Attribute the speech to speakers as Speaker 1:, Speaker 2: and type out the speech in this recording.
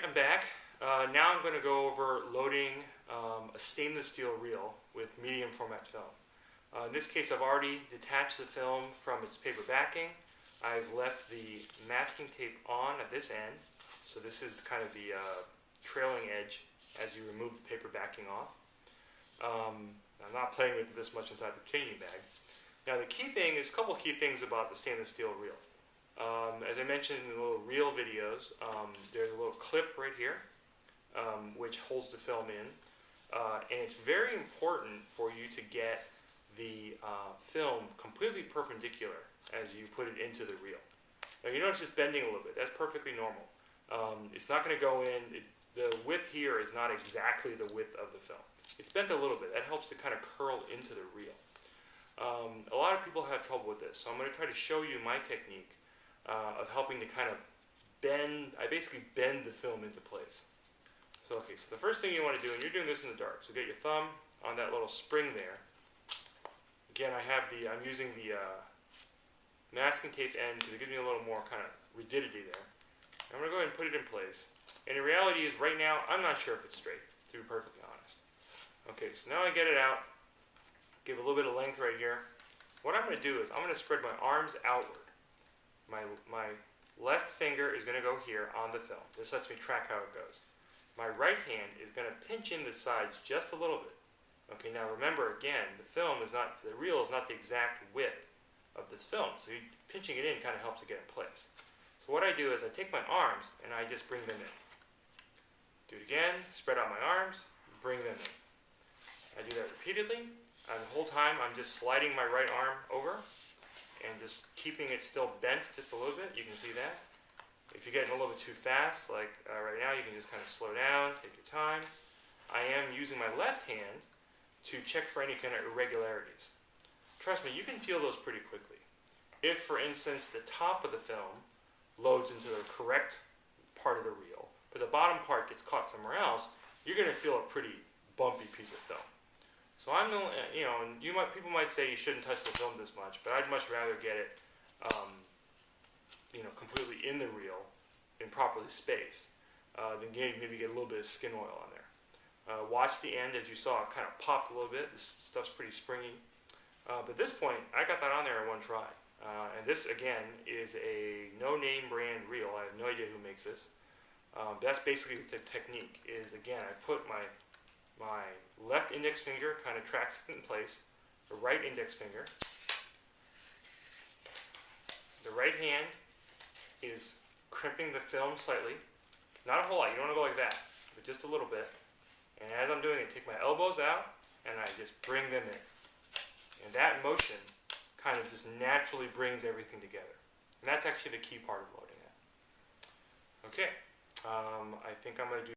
Speaker 1: I'm back. Now I'm going to go over loading a stainless steel reel with medium format film. In this case, I've already detached the film from its paper backing. I've left the masking tape on at this end, so this is kind of the trailing edge as you remove the paper backing off. I'm not playing with this much inside the retaining bag. Now the key thing is a couple key things about the stainless steel reel. As I mentioned in the little reel videos, there's a little clip right here which holds the film in, and it's very important for you to get the film completely perpendicular as you put it into the reel. Now you notice it's bending a little bit. That's perfectly normal. It's not going to go in. The width here is not exactly the width of the film. It's bent a little bit. That helps it kind of curl into the reel. A lot of people have trouble with this, so I'm going to try to show you my technique of helping to kind of bend. I basically bend the film into place. So okay, so the first thing you want to do, and you're doing this in the dark, so get your thumb on that little spring there. Again, I'm using the masking tape end because it gives me a little more kind of rigidity there. I'm going to go ahead and put it in place. And the reality is right now, I'm not sure if it's straight, to be perfectly honest. Okay, so now I get it out, give a little bit of length right here. What I'm going to do is I'm going to spread my arms outward. My left finger is going to go here on the film. This lets me track how it goes. My right hand is going to pinch in the sides just a little bit. Okay, now remember again, the reel is not the exact width of this film, so pinching it in kind of helps it get in place. So what I do is I take my arms and I just bring them in. Do it again, spread out my arms, bring them in. I do that repeatedly, and the whole time I'm just sliding my right arm over and just keeping it still bent just a little bit. You can see that. If you're getting a little bit too fast, like right now, you can just kind of slow down, take your time. I am using my left hand to check for any kind of irregularities. Trust me, you can feel those pretty quickly. If, for instance, the top of the film loads into the correct part of the reel, but the bottom part gets caught somewhere else, you're going to feel a pretty bumpy piece of film. So I'm the, and people might say you shouldn't touch the film this much, but I'd much rather get it, completely in the reel and properly spaced than maybe get a little bit of skin oil on there. Watch the end, as you saw, it kind of popped a little bit. This stuff's pretty springy. But at this point, I got that on there in one try. And this, again, is a no-name brand reel. I have no idea who makes this. That's basically the technique. Is again, I put my left index finger kind of tracks it in place. The right index finger. The right hand is crimping the film slightly. Not a whole lot. You don't want to go like that, but just a little bit. And as I'm doing it, take my elbows out and I just bring them in. And that motion kind of just naturally brings everything together. And that's actually the key part of loading it. Okay, I think I'm going to do